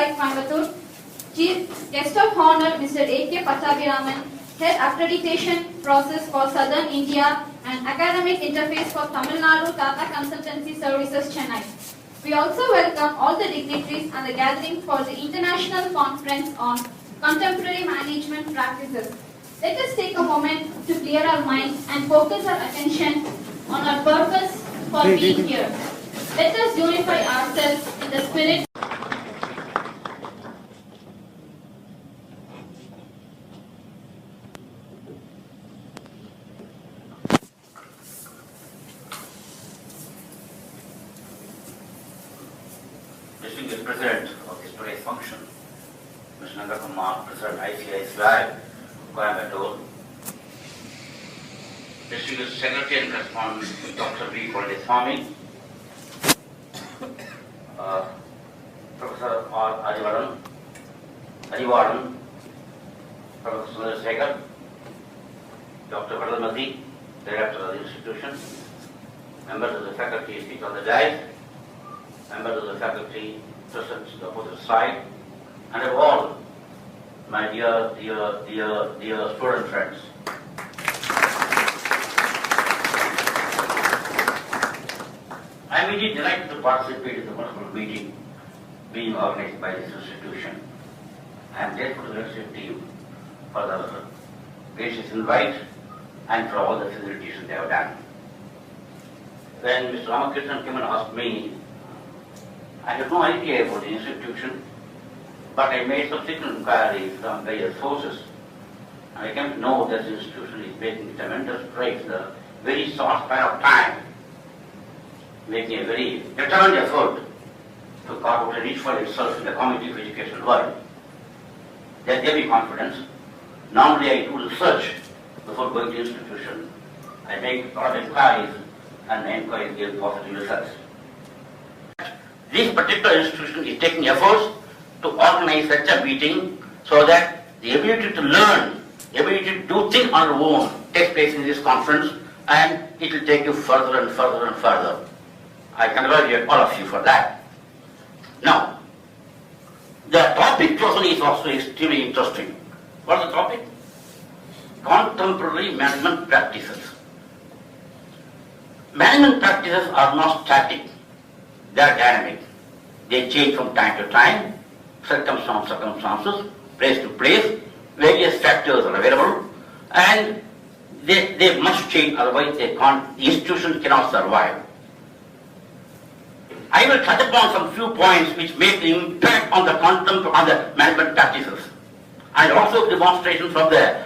IIT Coimbatore, Chief Guest of Honor Mr. A.K. Pattabhiraman, Head Accreditation Process for Southern India and Academic Interface for Tamil Nadu Tata Consultancy Services, Chennai. We also welcome all the dignitaries and the gathering for the International Conference on Contemporary Management Practices. Let us take a moment to clear our minds and focus our attention on our purpose for being here. Let us unify ourselves in the spirit. Distinguished President of this today's function, Mr. Nandakumar, President ICICI, Coimbatore, Distinguished Secretary and Correspondent, Dr. B. Swami, Professor R. Adivaran, Professor Sundar Sekhar, Dr. Vadalmati, Director of the institution, members of the faculty seated on the dais, members of the faculty present to the opposite side, and of all my dear student friends. I am indeed delighted to participate in the wonderful meeting being organized by this institution. I am grateful to the leadership team for the gracious invite and for all the facilitations they have done. When Mr. Ramakrishnan came and asked me, I had no idea about the institution, but I made subsequent inquiries from various sources. And I came to know that the institution is making tremendous strides in a very short span of time, making a very determined effort to carve out a niche for itself in the cognitive education world. There gave me confidence. Normally I do research before going to the institution. I make a lot of inquiries, and the inquiries give positive results. This particular institution is taking efforts to organize such a meeting so that the ability to learn, the ability to do things on your own takes place in this conference, and it will take you further and further and further. I congratulate all of you for that. Now, the topic chosen is also extremely interesting. What is the topic? Contemporary management practices. Management practices are not static. They are dynamic. They change from time to time, circumstances, place to place, various factors are available, and they must change, otherwise the institution cannot survive. I will touch upon some few points which make the impact on the management practices, and also demonstrations from the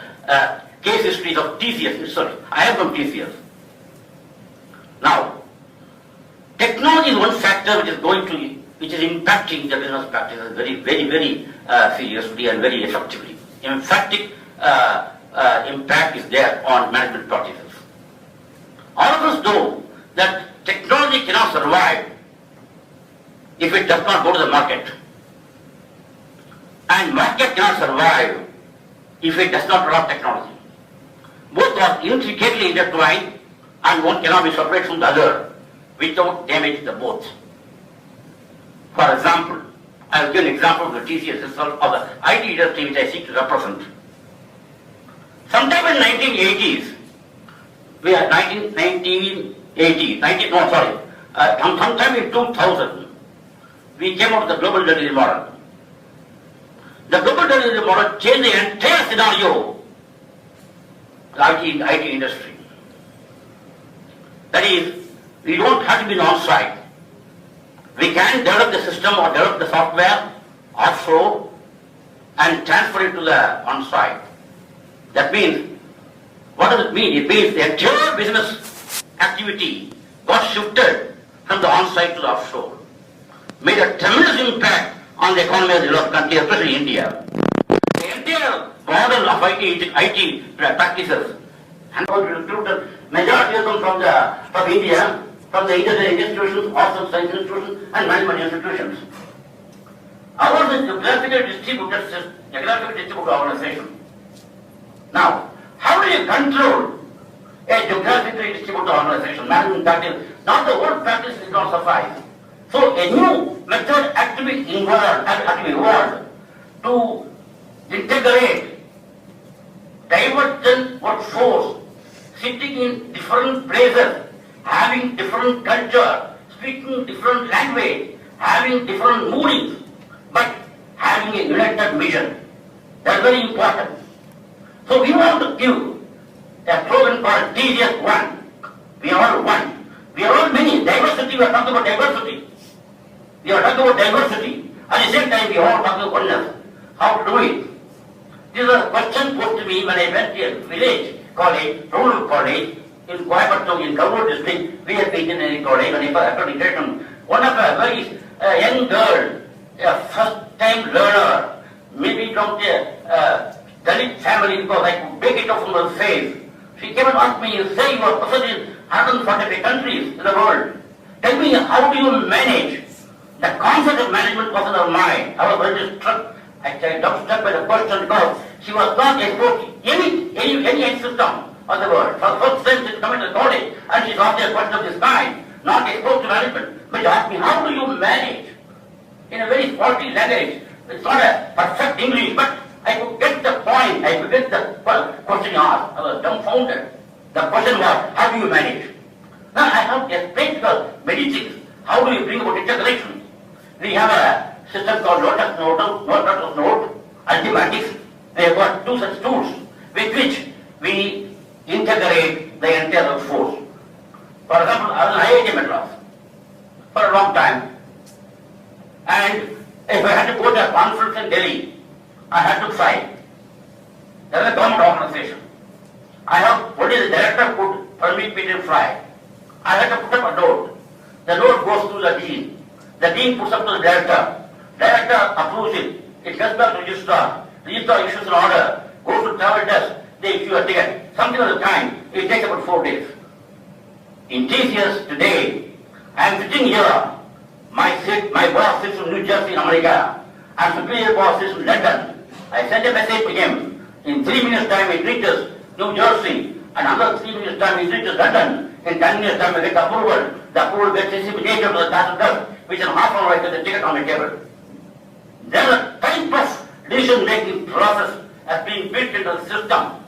case histories of TCS itself. I am from TCS. Now, technology is one factor which is impacting the business practices very seriously and very effectively. Emphatic impact is there on management practices. All of us know that technology cannot survive if it does not go to the market. And market cannot survive if it does not adopt technology. Both are intricately intertwined, and one cannot be separate from the other without damaging the both. For example, I will give an example of the TCS itself, of the IT industry which I seek to represent. Sometime in 1980s, sometime in 2000, we came out with the global delivery model. The global delivery model changed the entire scenario of the IT industry. That is, we don't have to be on-site. We can develop the system or develop the software offshore and transfer it to the on-site. That means, what does it mean? It means the entire business activity got shifted from the on-site to the offshore. Made a tremendous impact on the economy of the developed country, especially India. The entire model of IT practices, and we recruited majority of them from India, from the engineering institutions, also science institutions, and management institutions. Ours is geographically distributed organization. Now, how do you control a geographically distributed organization? Management practice, not the word practice is not suffice. So a new method had to be evolved to integrate divergent workforce sitting in different places, having different culture, speaking different language, having different moodings, but having a united mission. That's very important. So we want to give a slogan called TGS One. We are all one. We are all many. Diversity, we are talking about diversity. We are talking about diversity. At the same time, we are all talking about oneness. How to do it? This was a question posed to me when I went to a village college, rural college, in Coimbatore, in Kannur district, VSP Engineering College, when I was accreditation. One of a very young girl, a first-time learner, maybe from a Dalit family, because I could make it up from her face. She came and asked me, you say you are present in 145 countries in the world. Tell me, how do you manage? The concept of management was in her mind. I was very struck. I got struck by the question because she was not exposed to any system of the world. For the first time she came into college and she asked a question of this kind, not exposed to management. But she asked me, how do you manage? In a very faulty language. It's not a perfect English, but I could get the point. I could get the question asked. I was dumbfounded. The question was, how do you manage? Now I have explained because many things. How do you bring about integration? We have a system called Lotus Note, Ultimatics. We have got two such tools with which we integrate the entire workforce. For example, I was in IIT Madras for a long time. And if I had to go to a conference in Delhi, I had to fly. There is a government organization. I have, what is the director could permit me to fly. I had to put up a note. The note goes to the dean. The dean puts up to the director. Director approves it. It gets back to registrar. Registrar issues an order. Goes to travel desk. They issue a ticket. Something of the time. It takes about 4 days. In TCS today, I am sitting here. My boss sits in New Jersey in America. And superior boss sits in London. I sent a message to him. In 3 minutes time it reaches New Jersey. And another 3 minutes time it reaches London. In 10 minutes time we get approval. The approval gets disseminated to the task desk. Within half an hour I get the ticket on the table. There is a type of decision-making process has been built into the system.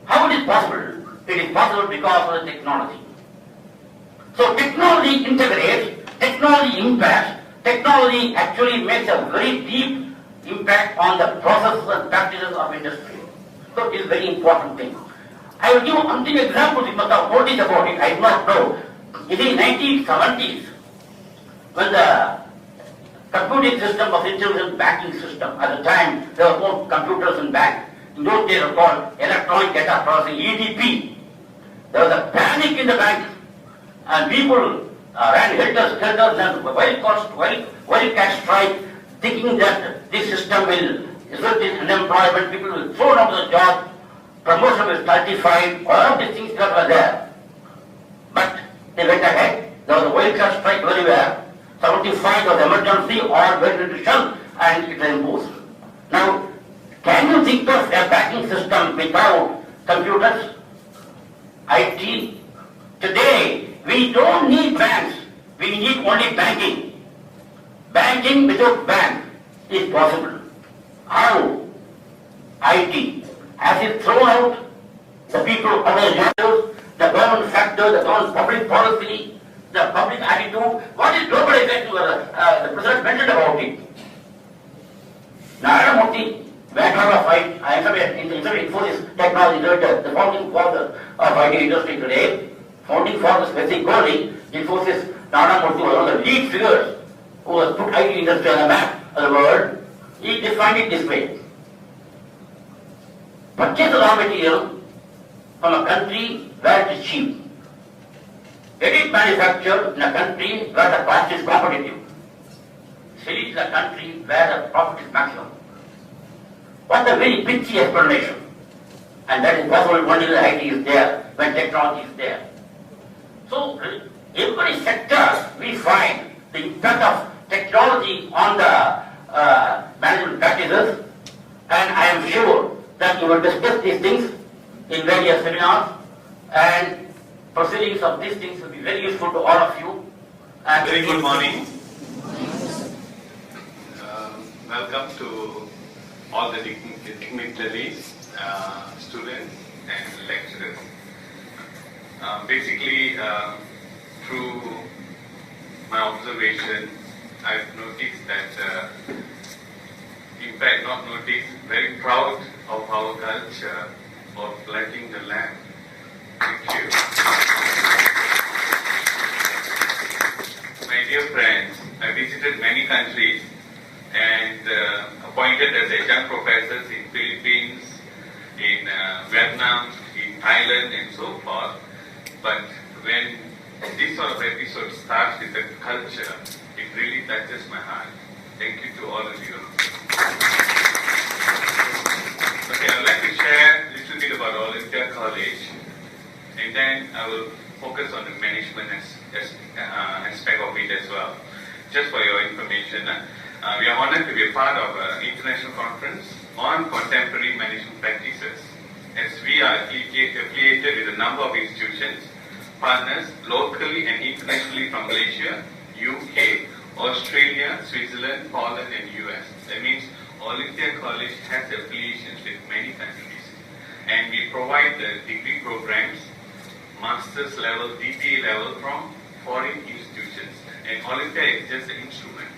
How it is possible? It is possible because of the technology. So technology integrates, technology impacts, technology actually makes a very deep impact on the processes and practices of industry. So it is a very important thing. I will give something examples, you must have noticed about it, I do not know. In the 1970s, when the computing system was introduced in banking system, at the time there were no computers in bank. In those days they were called electronic data processing, EDP. There was a panic in the bank and people ran helter-skelter and very cash strike, thinking that this system will result in unemployment, people will throw out of the job, promotion will stultify, all of these things that were there. But they went ahead. There was a wild cash strike everywhere. 75 was emergency, all went into shell and it was imposed. Now, can you think of a banking system without computers? IT? Today, we don't need banks. We need only banking. Banking without bank is possible. How? IT. Has it thrown out the people out of the jobs, the government factor, the government public policy, the public attitude? What is globalization? The President mentioned about it. Narendra Modi went on a fight. I am in the Infosys technology director, the founding father of IT industry today. Founding father specifically, Infosys, Narendra Modi was one of the lead figures who has put IT industry on the map of the world. He defined it this way. Purchase the raw material from a country where it is cheap. Get it manufactured in a country where the cost is competitive. Sell it in a country where the profit is maximum. What a very pitchy explanation. And that is possible only when IT is there, when technology is there. So, every sector we find the impact of technology on the management practices, and I am sure that you will discuss these things in various seminars, and proceedings of these things will be very useful to all of you. And very good morning. Welcome to all the dignitaries, students and lecturers. Basically, through my observation, I've noticed that, in fact not noticed, very proud of our culture of pledging the land. Thank you. My dear friends, I visited many countries and appointed as adjunct professors in Philippines, in Vietnam, in Thailand and so forth. But when this sort of episode starts with the culture, it really touches my heart. Thank you to all of you. Okay, I would like to share a little bit about Olympia College, and then I will focus on the management aspect of it as well. Just for your information, we are honored to be a part of an international conference on contemporary management practices, as we are affiliated with a number of institutions, partners locally and internationally from Malaysia, UK, Australia, Switzerland, Poland and US. That means Olympia College has affiliations with many countries, and we provide the degree programs, master's level, DPA level from foreign institutions, and Olympia is just an instrument.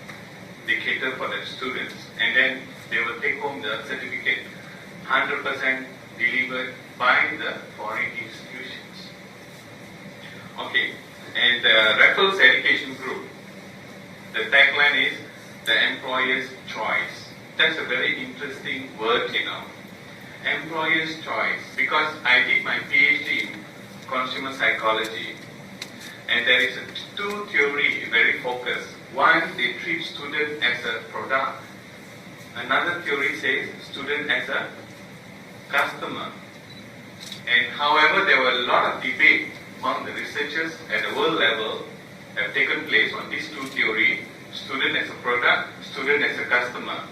They cater for the students, and then they will take home the certificate 100% delivered by the foreign institutions. Okay, and the Raffles Education Group, the tagline is the employer's choice. That's a very interesting word, employer's choice, because I did my PhD in consumer psychology, and there is two theory very focused. One, they treat student as a product. Another theory says student as a customer. And however, there were a lot of debate among the researchers at the world level have taken place on these two theories, student as a product, student as a customer.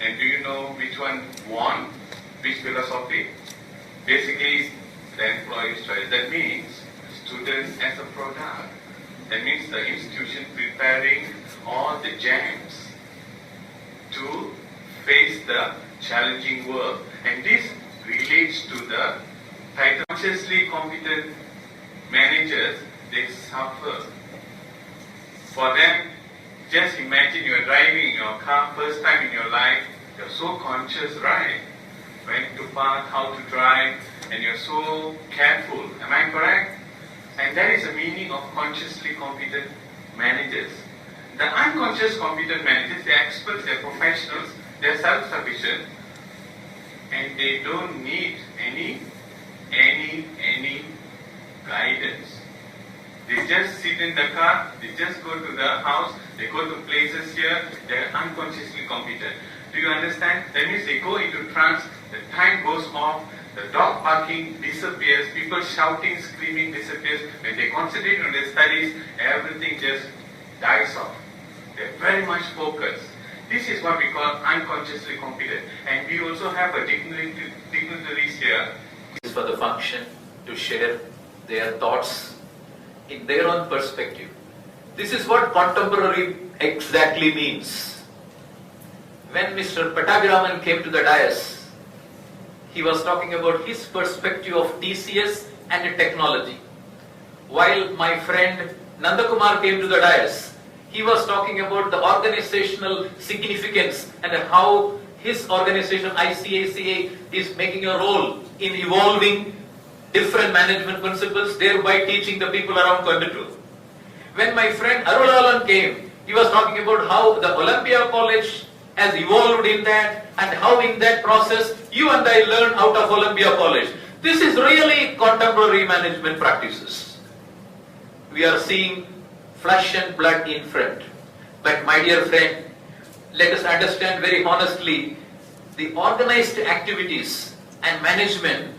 And do you know which one won? Which philosophy? Basically, the employee's choice. That means student as a product. That means the institution preparing all the gems to face the challenging work. And this relates to the title. Consciously competent managers, they suffer. For them, just imagine you are driving in your car, first time in your life, you're so conscious, right? When to park, how to drive, and you're so careful. Am I correct? And that is the meaning of consciously competent managers. The unconscious competent managers, they're experts, they're professionals, they're self-sufficient, and they don't need any guidance. They just sit in the car, they just go to the house, they go to places here, they're unconsciously competent. Do you understand? That means they go into trance, the time goes off, the dog barking disappears, people shouting, screaming disappears. When they concentrate on their studies, everything just dies off. They're very much focused. This is what we call unconsciously competent. And we also have a dignitaries here. For the function to share their thoughts in their own perspective. This is what contemporary exactly means. When Mr. Pattabhiraman came to the dais, he was talking about his perspective of TCS and technology. While my friend Nandakumar came to the dais, he was talking about the organizational significance and how his organization ICACA is making a role in evolving different management principles, thereby teaching the people around Coimbatore. When my friend Arulalan came, he was talking about how the Olympia College has evolved in that, and how in that process you and I learn out of Olympia College. This is really contemporary management practices. We are seeing flesh and blood in front. But my dear friend, let us understand very honestly, the organized activities and management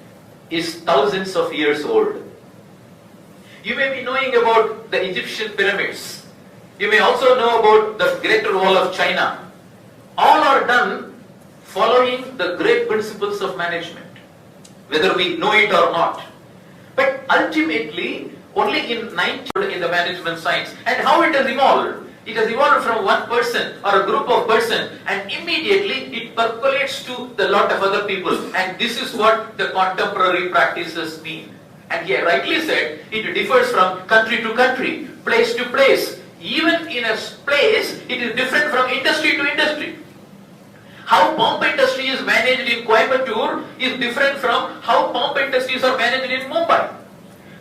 is thousands of years old. You may be knowing about the Egyptian pyramids. You may also know about the Greater Wall of China. All are done following the great principles of management, whether we know it or not. But ultimately, only in 90 in the management science. And how it has evolved? It has evolved from one person or a group of person, and immediately it percolates to the lot of other people. And this is what the contemporary practices mean. And he rightly said it differs from country to country, place to place. Even in a place, it is different from industry to industry. How pump industry is managed in Coimbatore is different from how pump industries are managed in Mumbai.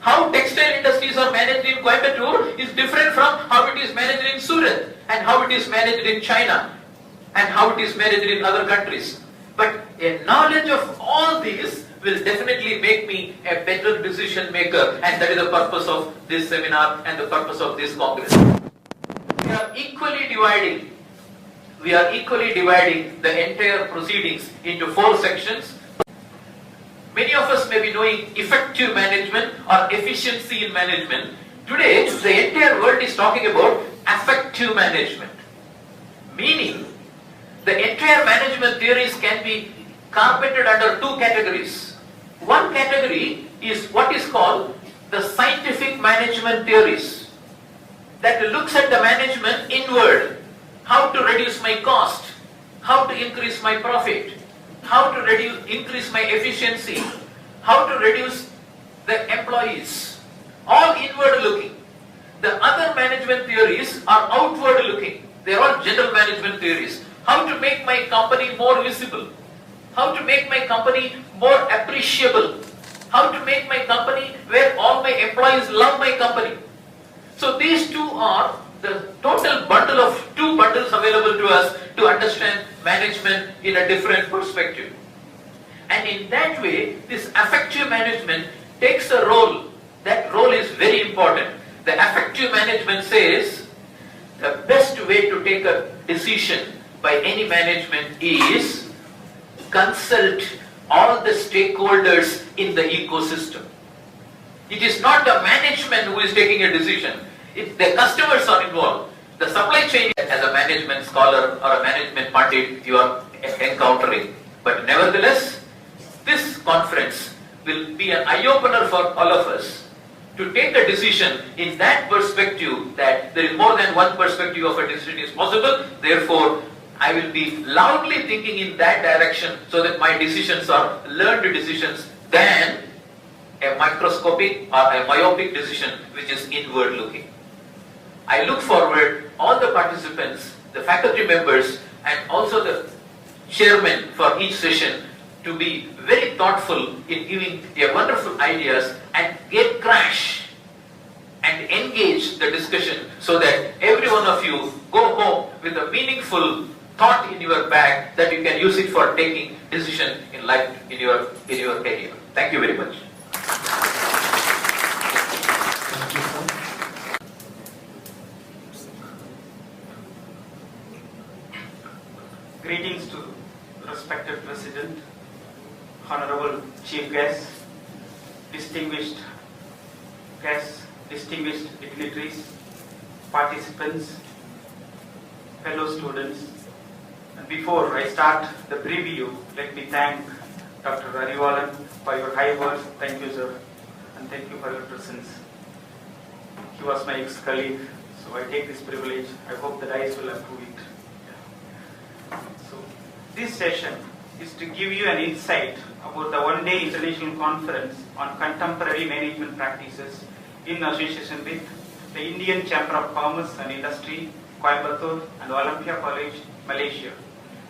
How textile industries are managed in Coimbatore is different from how it is managed in Surat, and how it is managed in China, and how it is managed in other countries. But a knowledge of all these will definitely make me a better decision maker, and that is the purpose of this seminar and the purpose of this congress. We are equally dividing the entire proceedings into 4 sections. Many of us may be knowing effective management or efficiency in management. Today, the entire world is talking about effective management. Meaning, the entire management theories can be carpeted under 2 categories. One category is what is called the scientific management theories, that looks at the management inward. How to reduce my cost, how to increase my profit, how to increase my efficiency, how to reduce the employees. All inward looking. The other management theories are outward looking. They are all general management theories. How to make my company more visible, how to make my company more appreciable, how to make my company where all my employees love my company. So these 2 are the total bundle of 2 bundles available to us to understand management in a different perspective. And in that way, this effective management takes a role. That role is very important. The effective management says the best way to take a decision by any management is consult all the stakeholders in the ecosystem. It is not the management who is taking a decision. The customers are involved. The supply chain, as a management scholar or a management pundit, you are encountering. But nevertheless, this conference will be an eye-opener for all of us to take a decision in that perspective, that there is more than one perspective of a decision is possible. Therefore, I will be loudly thinking in that direction so that my decisions are learned decisions than a microscopic or a myopic decision which is inward looking. I look forward all the participants, the faculty members, and also the chairman for each session to be very thoughtful in giving their wonderful ideas and get crash and engage the discussion so that every one of you go home with a meaningful thought in your bag that you can use it for taking decision in life, in your career. Thank you very much. Greetings to respected President, Honorable Chief Guests, distinguished dignitaries, participants, fellow students. And before I start the preview, let me thank Dr. Arivalan for your high words. Thank you, sir, and thank you for your presence. He was my ex-colleague, so I take this privilege. I hope the dice will approve it. So, this session is to give you an insight about the one-day international conference on contemporary management practices in association with the Indian Chamber of Commerce and Industry, Coimbatore, and Olympia College, Malaysia.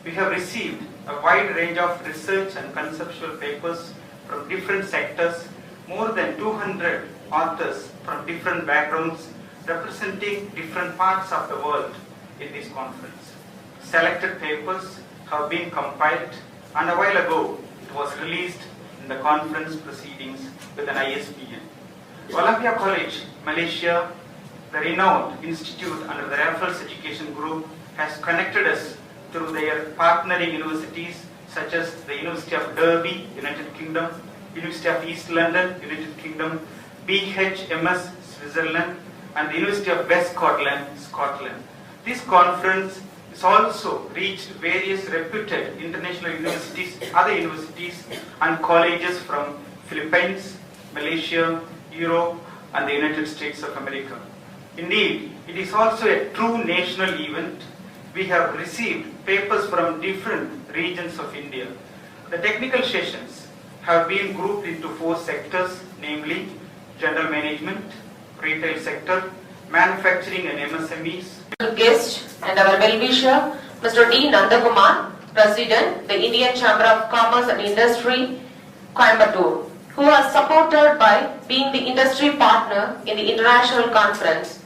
We have received a wide range of research and conceptual papers from different sectors, more than 200 authors from different backgrounds representing different parts of the world in this conference. Selected papers have been compiled, and a while ago it was released in the conference proceedings with an ISBN. Olympia College, Malaysia, the renowned institute under the Raffles Education Group, has connected us through their partnering universities such as the University of Derby, United Kingdom, University of East London, United Kingdom, BHMS, Switzerland, and the University of West Scotland, Scotland. This conference has also reached various reputed international universities, other universities and colleges from Philippines, Malaysia, Europe, and the United States of America. Indeed, it is also a true national event. We have received papers from different regions of India. The technical sessions have been grouped into 4 sectors, namely general management, retail sector, manufacturing and MSMEs. Guest and our well-wisher, Mr. D. Nandakumar, President, the Indian Chamber of Commerce and Industry, Coimbatore, who was supported by being the industry partner in the international conference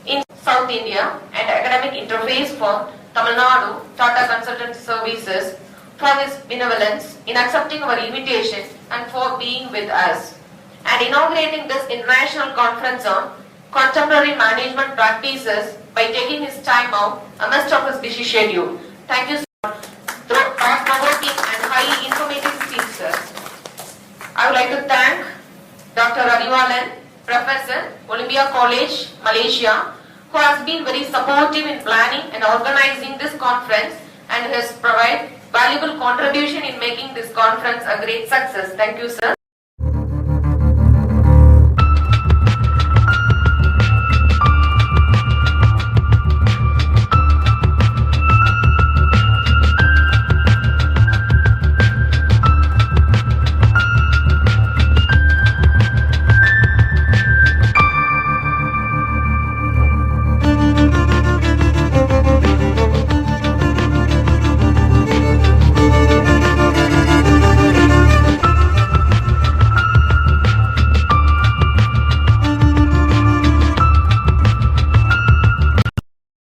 in South India and academic interface for Tamil Nadu Tata Consultancy Services for his benevolence in accepting our invitation and for being with us and inaugurating this international conference on contemporary management practices by taking his time out amidst of his busy schedule. Thank you so much. Thought-provoking and highly informative speeches. I would like to thank Dr. Ariwalan, Professor, Olympia College, Malaysia, who has been very supportive in planning and organizing this conference and has provided valuable contribution in making this conference a great success. Thank you, sir.